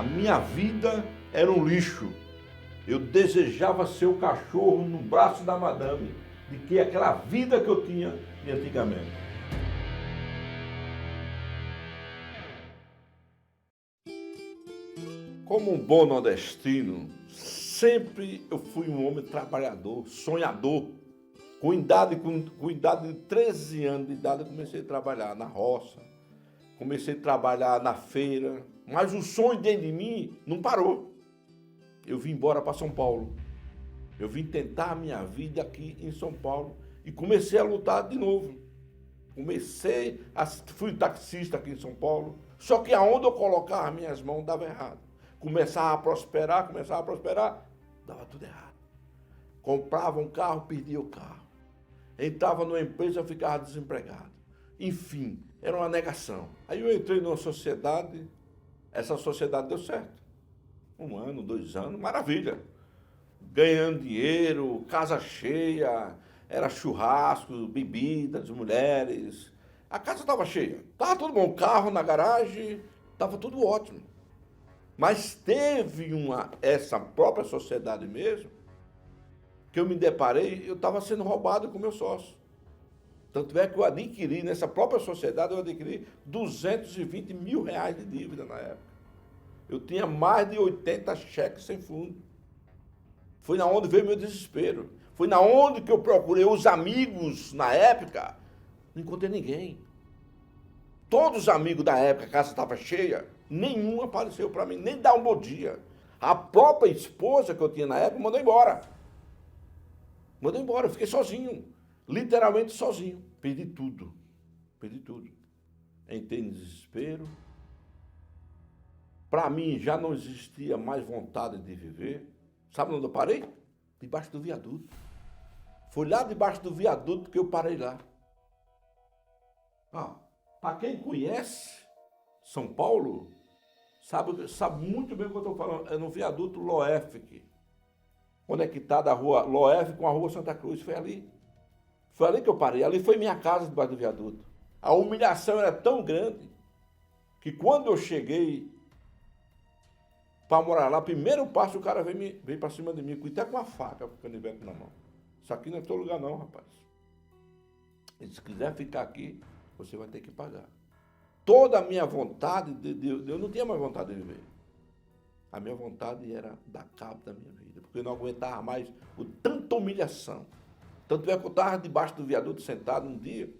minha vida era um lixo. Eu desejava ser o cachorro no braço da madame, de que aquela vida que eu tinha de antigamente. Como um bom nordestino, sempre eu fui um homem trabalhador, sonhador. Com idade de 13 anos de idade, eu comecei a trabalhar na roça, comecei a trabalhar na feira, mas o sonho dentro de mim não parou. Eu vim embora para São Paulo. Eu vim tentar a minha vida aqui em São Paulo e comecei a lutar de novo. Fui taxista aqui em São Paulo, só que aonde eu colocava as minhas mãos dava errado. Começava a prosperar, dava tudo errado. Comprava um carro, perdia o carro. Entrava numa empresa, eu ficava desempregado. Enfim, era uma negação. Aí eu entrei numa sociedade, essa sociedade deu certo. 1 ano, 2 anos, maravilha. Ganhando dinheiro, casa cheia, era churrasco, bebidas, mulheres. A casa estava cheia, estava tudo bom, carro na garagem, estava tudo ótimo. Mas teve essa própria sociedade mesmo, que eu me deparei, eu estava sendo roubado com meu sócio. Tanto é que eu adquiri, nessa própria sociedade, eu adquiri 220 mil reais de dívida na época. Eu tinha mais de 80 cheques sem fundo. Foi na onde veio meu desespero. Foi na onde que eu procurei os amigos na época. Não encontrei ninguém. Todos os amigos da época, a casa estava cheia, nenhum apareceu para mim, nem dar um bom dia. A própria esposa que eu tinha na época mandou embora. Mandou embora, eu fiquei sozinho. Literalmente sozinho. Perdi tudo. Entrei em desespero. Para mim já não existia mais vontade de viver. Sabe onde eu parei? Debaixo do viaduto. Foi lá debaixo do viaduto que eu parei lá. Para quem conhece São Paulo, sabe muito bem o que eu estou falando. É no viaduto Loefc. Conectada a rua Loefc com a rua Santa Cruz. Foi ali. Foi ali que eu parei. Ali foi minha casa debaixo do viaduto. A humilhação era tão grande que quando eu cheguei para morar lá, primeiro passo o cara veio para cima de mim, até com uma faca, com o canivete na mão. Isso aqui não é teu lugar não, rapaz. E se quiser ficar aqui, você vai ter que pagar. Toda a minha vontade, eu não tinha mais vontade de viver. A minha vontade era dar cabo da minha vida, porque eu não aguentava mais tanta humilhação. Tanto é que eu estava debaixo do viaduto sentado um dia,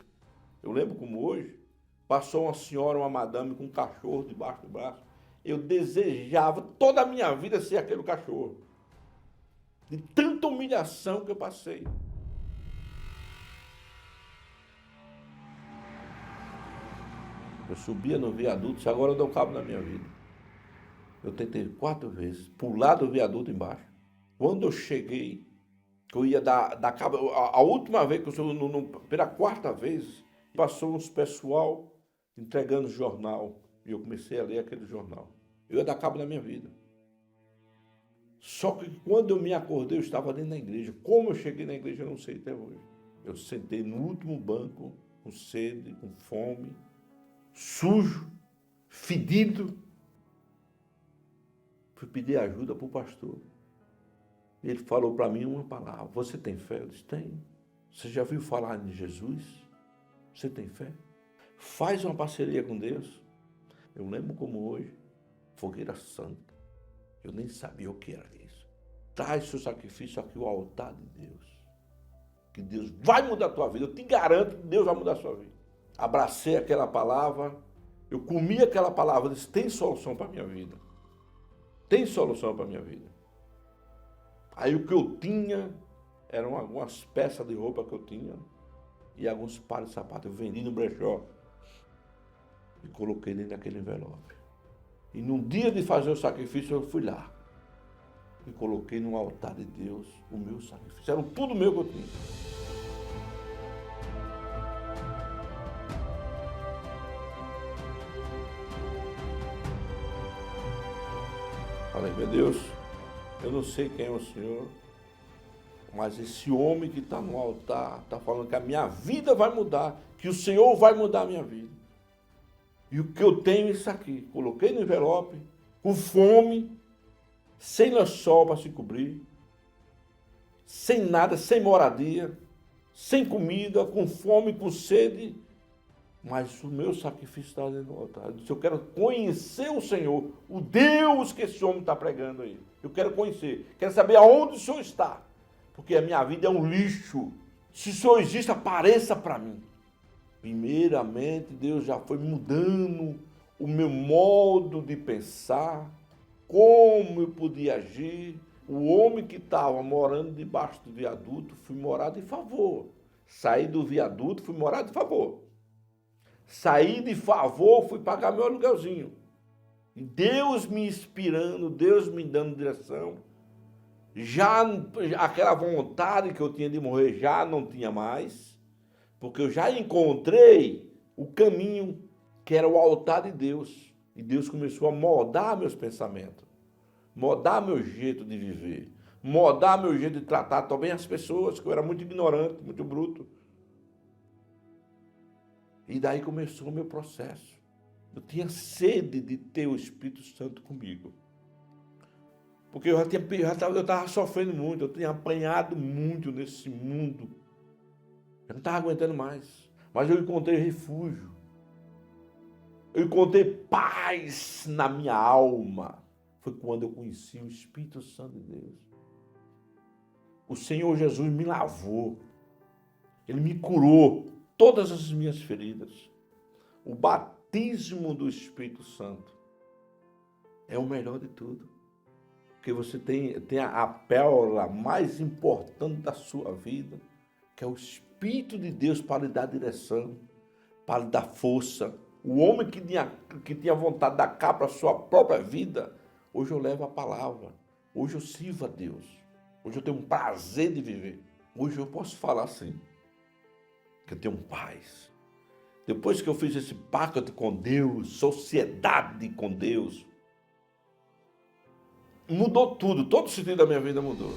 eu lembro como hoje, passou uma senhora, uma madame com um cachorro debaixo do braço. Eu desejava toda a minha vida ser aquele cachorro. De tanta humilhação que eu passei. Eu subia no viaduto, e agora eu dou cabo na minha vida. Eu tentei 4 vezes pular do viaduto embaixo. Quando eu cheguei, que eu ia dar cabo, a última vez que eu subi, pela 4ª vez, passou uns pessoal entregando jornal. E eu comecei a ler aquele jornal. Eu ia dar cabo da minha vida. Só que quando eu me acordei, eu estava dentro da igreja. Como eu cheguei na igreja, eu não sei até hoje. Eu sentei no último banco, com sede, com fome, sujo, fedido. Fui pedir ajuda para o pastor. Ele falou para mim uma palavra. Você tem fé? Eu disse, tenho. Você já ouviu falar de Jesus? Você tem fé? Faz uma parceria com Deus. Eu lembro como hoje, fogueira santa. Eu nem sabia o que era isso. Traz seu sacrifício aqui ao altar de Deus. Que Deus vai mudar a tua vida. Eu te garanto que Deus vai mudar a sua vida. Abracei aquela palavra. Eu comi aquela palavra. Eu disse, tem solução para a minha vida. Tem solução para a minha vida. Aí o que eu tinha eram algumas peças de roupa que eu tinha e alguns pares de sapatos. Eu vendi no brechó. E coloquei dentro daquele envelope. E no dia de fazer o sacrifício, eu fui lá. E coloquei no altar de Deus o meu sacrifício. Era tudo meu que eu tinha. Falei, meu Deus, eu não sei quem é o Senhor, mas esse homem que está no altar está falando que a minha vida vai mudar, que o Senhor vai mudar a minha vida. E o que eu tenho é isso aqui. Coloquei no envelope com fome, sem lençol para se cobrir, sem nada, sem moradia, sem comida, com fome, com sede, mas o meu sacrifício está dentro do altar. Eu disse, eu quero conhecer o Senhor, o Deus que esse homem está pregando aí. Eu quero conhecer, quero saber aonde o Senhor está, porque a minha vida é um lixo. Se o Senhor existe, apareça para mim. Primeiramente, Deus já foi mudando o meu modo de pensar, como eu podia agir. O homem que estava morando debaixo do viaduto, fui morar de favor. Saí do viaduto, fui morar de favor. Saí de favor, fui pagar meu aluguelzinho. E Deus me inspirando, Deus me dando direção. Já aquela vontade que eu tinha de morrer já não tinha mais, porque eu já encontrei o caminho que era o altar de Deus. E Deus começou a moldar meus pensamentos, moldar meu jeito de viver, moldar meu jeito de tratar também as pessoas, que eu era muito ignorante, muito bruto. E daí começou o meu processo. Eu tinha sede de ter o Espírito Santo comigo. Porque eu estava sofrendo muito, eu tinha apanhado muito nesse mundo. Eu não estava aguentando mais. Mas eu encontrei refúgio. Eu encontrei paz na minha alma. Foi quando eu conheci o Espírito Santo de Deus. O Senhor Jesus me lavou. Ele me curou todas as minhas feridas. O batismo do Espírito Santo é o melhor de tudo. Porque você tem a pérola mais importante da sua vida, que é o Espírito de Deus para lhe dar direção, para lhe dar força. O homem que tinha vontade de dar cabo para a sua própria vida, hoje eu levo a palavra. Hoje eu sirvo a Deus. Hoje eu tenho um prazer de viver. Hoje eu posso falar assim, que eu tenho paz. Depois que eu fiz esse pacto com Deus, sociedade com Deus, mudou tudo, todo o sentido da minha vida mudou.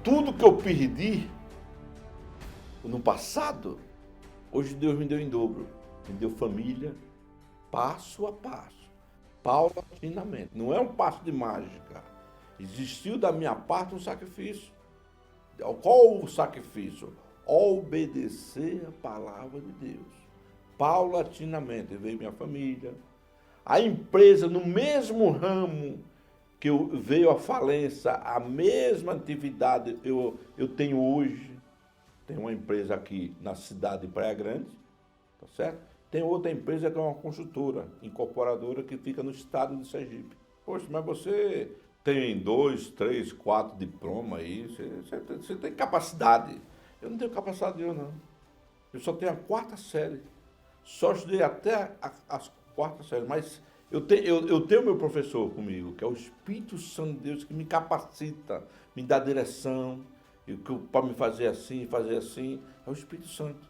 Tudo que eu perdi no passado, hoje Deus me deu em dobro. Me deu família, passo a passo, paulatinamente. Não é um passo de mágica. Existiu da minha parte um sacrifício. Qual o sacrifício? Obedecer a palavra de Deus. Paulatinamente veio minha família. A empresa, no mesmo ramo que veio a falência, a mesma atividade eu tenho hoje. Tem uma empresa aqui na cidade de Praia Grande, tá certo? Tem outra empresa que é uma construtora, incorporadora, que fica no estado de Sergipe. Poxa, mas você tem 2, 3, 4 diplomas aí, você tem capacidade. Eu não tenho capacidade nenhuma, não. Eu só tenho a 4ª série. Só estudei até a 4ª série, mas eu tenho meu professor comigo, que é o Espírito Santo de Deus, que me capacita, me dá direção, para me fazer assim, é o Espírito Santo.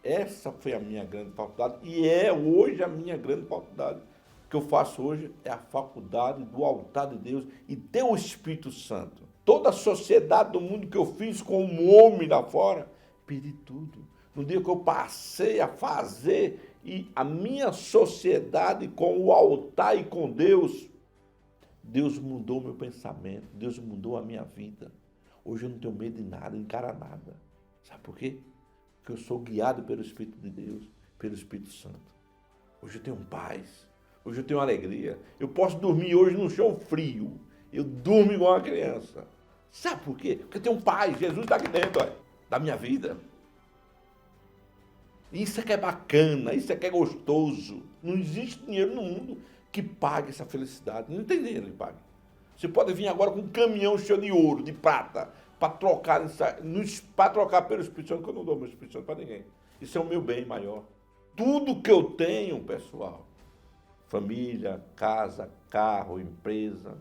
Essa foi a minha grande faculdade e é hoje a minha grande faculdade. O que eu faço hoje é a faculdade do altar de Deus e ter o Espírito Santo. Toda a sociedade do mundo que eu fiz como homem lá fora, perdi tudo. No dia que eu passei a fazer e a minha sociedade com o altar e com Deus, Deus mudou meu pensamento, Deus mudou a minha vida. Hoje eu não tenho medo de nada, encarar nada. Sabe por quê? Porque eu sou guiado pelo Espírito de Deus, pelo Espírito Santo. Hoje eu tenho paz, hoje eu tenho alegria. Eu posso dormir hoje num chão frio. Eu durmo igual uma criança. Sabe por quê? Porque eu tenho paz, Jesus está aqui dentro, olha, da minha vida. Isso é que é bacana, isso é que é gostoso. Não existe dinheiro no mundo que pague essa felicidade. Não tem dinheiro que pague. Você pode vir agora com um caminhão cheio de ouro, de prata, para trocar pelo Espírito Santo, que eu não dou meu Espírito Santo para ninguém. Isso é o meu bem maior. Tudo que eu tenho, pessoal, família, casa, carro, empresa,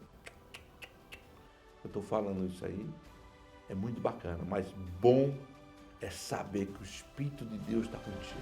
eu estou falando isso aí, é muito bacana, mas bom é saber que o Espírito de Deus está contigo.